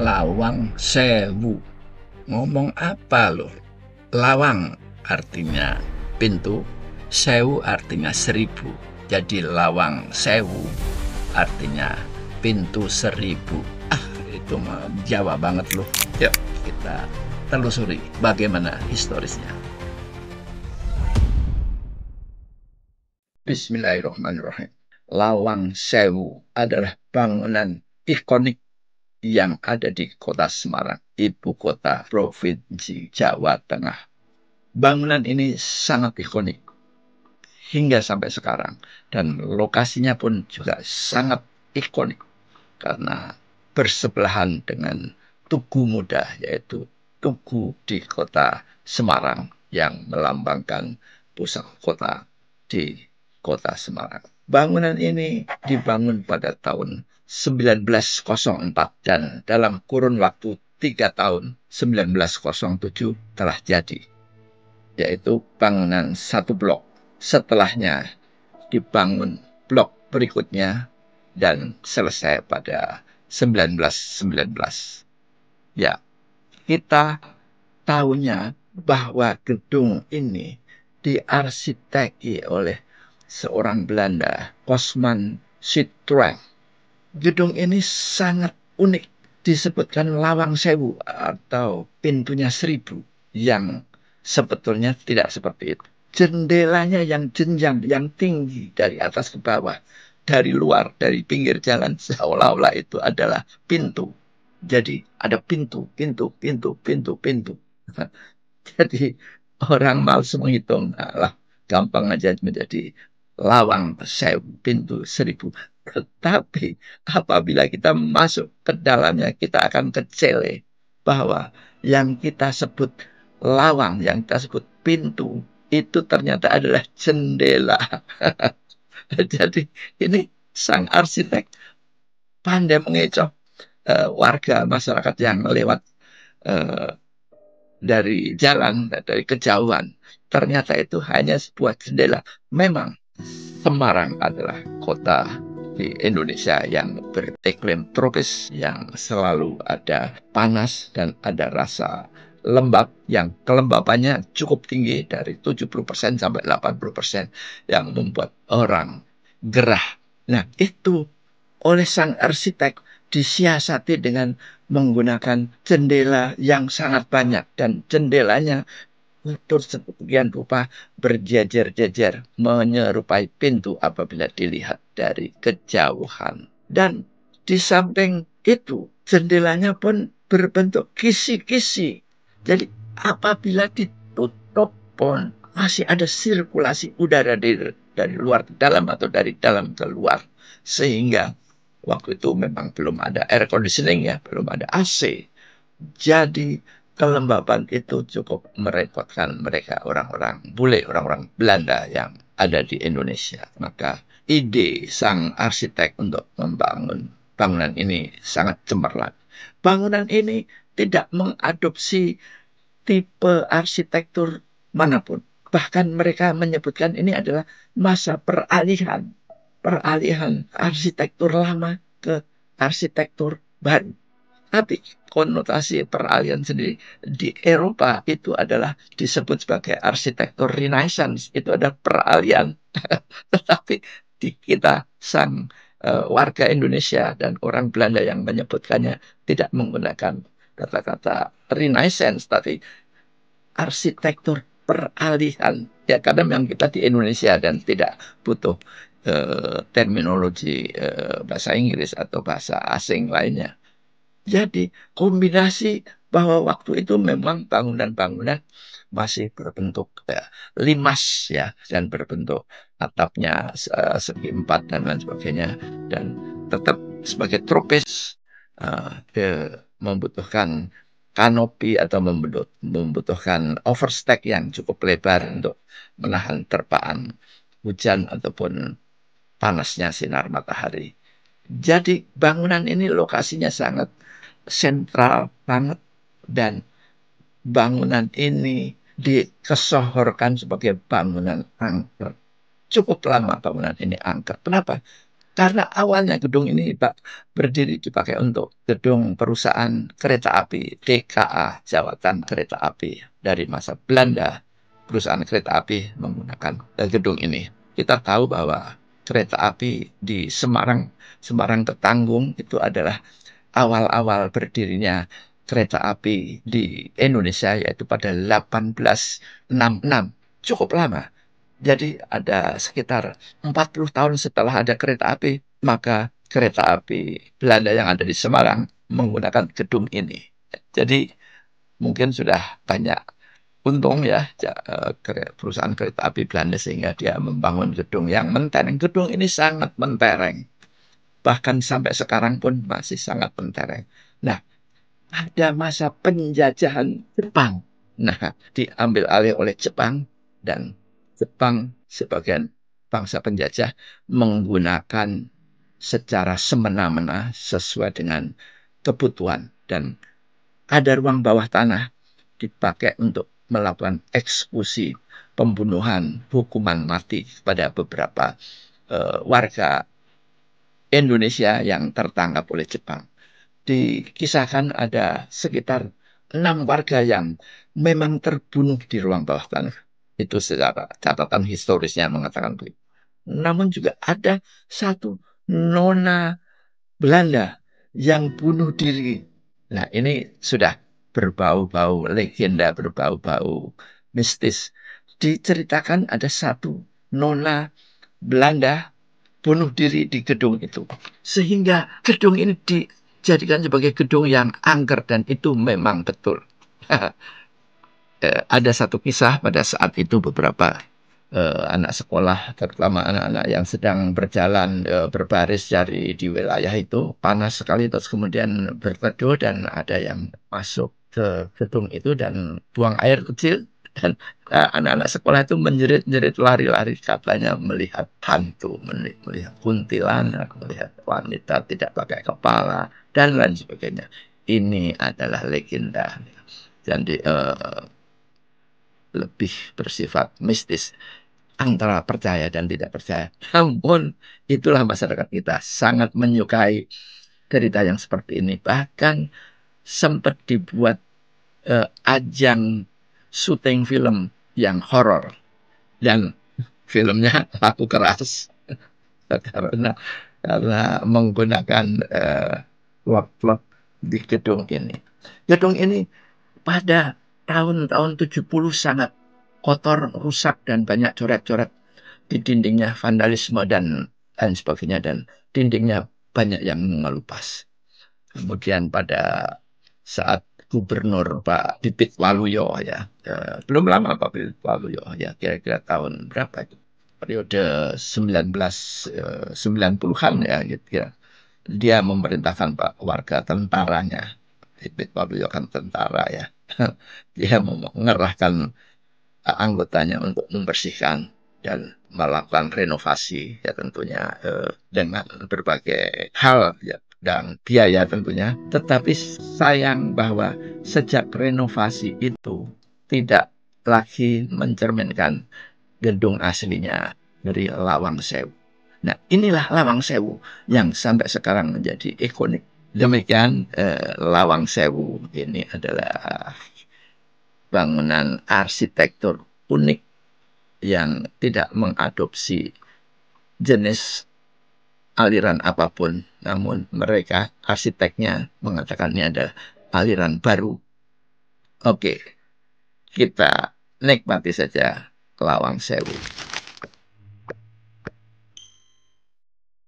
Lawang Sewu. Ngomong apa lo? Lawang artinya pintu, sewu artinya 1000. Jadi Lawang Sewu artinya pintu 1000. Itu mah Jawa banget loh. Yuk kita telusuri bagaimana historisnya. Bismillahirrahmanirrahim. Lawang Sewu adalah bangunan ikonik yang ada di kota Semarang, ibu kota Provinsi Jawa Tengah. Bangunan ini sangat ikonik hingga sampai sekarang, dan lokasinya pun juga sangat ikonik karena bersebelahan dengan Tugu Muda, yaitu tugu di kota Semarang yang melambangkan pusat kota di kota Semarang. Bangunan ini dibangun pada tahun 1904 dan dalam kurun waktu 3 tahun 1907 telah jadi, yaitu bangunan satu blok. Setelahnya dibangun blok berikutnya dan selesai pada 1919. Ya, kita tahunya bahwa gedung ini diarsiteki oleh seorang Belanda, Kosman Sitweg. Gedung ini sangat unik, disebutkan Lawang Sewu atau pintunya 1000, yang sebetulnya tidak seperti itu. Jendelanya yang jenjang, yang tinggi dari atas ke bawah, dari luar, dari pinggir jalan, seolah-olah itu adalah pintu. Jadi ada pintu, pintu, pintu, pintu, pintu. Jadi orang malas menghitung, lah gampang aja menjadi Lawang Sewu, pintu 1000. Tetapi apabila kita masuk ke dalamnya, kita akan kecele bahwa yang kita sebut lawang, yang kita sebut pintu, itu ternyata adalah jendela. Jadi ini sang arsitek pandai mengecoh warga masyarakat yang lewat dari jalan, dari kejauhan. Ternyata itu hanya sebuah jendela. Memang Semarang adalah kota di Indonesia yang beriklim tropis, yang selalu ada panas dan ada rasa lembab, yang kelembapannya cukup tinggi dari 70% sampai 80%, yang membuat orang gerah. Nah, itu oleh sang arsitek disiasati dengan menggunakan jendela yang sangat banyak, dan jendelanya itu sedemikian rupa berjejer-jejer menyerupai pintu apabila dilihat dari kejauhan. Dan di samping itu jendelanya pun berbentuk kisi-kisi. Jadi apabila ditutup pun masih ada sirkulasi udara dari luar ke dalam atau dari dalam ke luar. Sehingga waktu itu memang belum ada air conditioning, ya, belum ada AC. Jadi kelembapan itu cukup merepotkan mereka, orang-orang bule, orang-orang Belanda yang ada di Indonesia. Maka ide sang arsitek untuk membangun bangunan ini sangat cemerlang. Bangunan ini tidak mengadopsi tipe arsitektur manapun. Bahkan mereka menyebutkan ini adalah masa peralihan. Peralihan arsitektur lama ke arsitektur baru. Tapi konotasi peralihan sendiri di Eropa itu adalah disebut sebagai arsitektur Renaissance. Itu ada peralihan. Tetapi di kita sang warga Indonesia dan orang Belanda yang menyebutkannya tidak menggunakan kata-kata Renaissance, tapi arsitektur peralihan. Ya, karena memang kita di Indonesia dan tidak butuh terminologi bahasa Inggris atau bahasa asing lainnya. Jadi kombinasi bahwa waktu itu memang bangunan-bangunan masih berbentuk limas, ya, dan berbentuk atapnya segi empat dan lain sebagainya, dan tetap sebagai tropis membutuhkan kanopi atau membutuhkan overstack yang cukup lebar untuk menahan terpaan hujan ataupun panasnya sinar matahari. Jadi bangunan ini lokasinya sangat sentral banget, dan bangunan ini dikesohorkan sebagai bangunan angker. Cukup lama bangunan ini angker. Kenapa? Karena awalnya gedung ini berdiri dipakai untuk gedung perusahaan kereta api DKA, Jawatan Kereta Api dari masa Belanda. Perusahaan kereta api menggunakan gedung ini. Kita tahu bahwa kereta api di Semarang, Semarang ke Tanggung itu adalah awal-awal berdirinya kereta api di Indonesia, yaitu pada 1866. Cukup lama. Jadi ada sekitar 40 tahun setelah ada kereta api, maka kereta api Belanda yang ada di Semarang menggunakan gedung ini. Jadi mungkin sudah banyak untung ya perusahaan kereta api Belanda sehingga dia membangun gedung yang mentereng. Gedung ini sangat mentereng. Bahkan sampai sekarang pun masih sangat mentereng. Nah, ada masa penjajahan Jepang. Nah, diambil alih oleh Jepang, dan Jepang sebagai bangsa penjajah menggunakan secara semena-mena sesuai dengan kebutuhan, dan ada ruang bawah tanah dipakai untuk melakukan eksekusi, pembunuhan, hukuman mati pada beberapa warga Indonesia yang tertangkap oleh Jepang. Dikisahkan ada sekitar 6 warga yang memang terbunuh di ruang bawah tanah. Itu secara catatan historisnya mengatakan begitu. Namun juga ada satu nona Belanda yang bunuh diri. Nah, ini sudah berbau-bau legenda, berbau-bau mistis. Diceritakan ada satu nona Belanda bunuh diri di gedung itu. Sehingga gedung ini dijadikan sebagai gedung yang angker, dan itu memang betul. Ada satu kisah pada saat itu beberapa anak sekolah, terutama anak-anak yang sedang berjalan berbaris di wilayah itu, panas sekali, terus kemudian berteduh dan ada yang masuk ke gedung itu dan buang air kecil, dan anak-anak sekolah itu menjerit-jerit, lari-lari, katanya melihat hantu, melihat kuntilanak, melihat wanita tidak pakai kepala, dan lain sebagainya. Ini adalah legenda. Jadi lebih bersifat mistis antara percaya dan tidak percaya. Namun itulah masyarakat kita sangat menyukai cerita yang seperti ini. Bahkan sempat dibuat ajang syuting film yang horor, dan filmnya laku keras karena menggunakan plot di gedung ini. Gedung ini pada tahun-tahun 70 sangat kotor, rusak, dan banyak coret-coret di dindingnya, vandalisme dan lain sebagainya, dan dindingnya banyak yang mengelupas. Kemudian pada saat Gubernur Pak Pipit Waluyo ya, belum lama Pak Pipit Waluyo ya, kira-kira tahun berapa itu? Periode 1990-an ya gitu ya. Dia memerintahkan Pak warga tentaranya. Pipit Waluyo kan tentara ya. Dia mengerahkan anggotanya untuk membersihkan dan melakukan renovasi ya, tentunya dengan berbagai hal ya, dan biaya tentunya. Tetapi sayang bahwa sejak renovasi itu tidak lagi mencerminkan gedung aslinya dari Lawang Sewu. Nah, inilah Lawang Sewu yang sampai sekarang menjadi ikonik. Demikian Lawang Sewu ini adalah bangunan arsitektur unik yang tidak mengadopsi jenis aliran apapun, namun mereka arsiteknya mengatakan ini ada aliran baru. Oke, kita nikmati saja Lawang Sewu.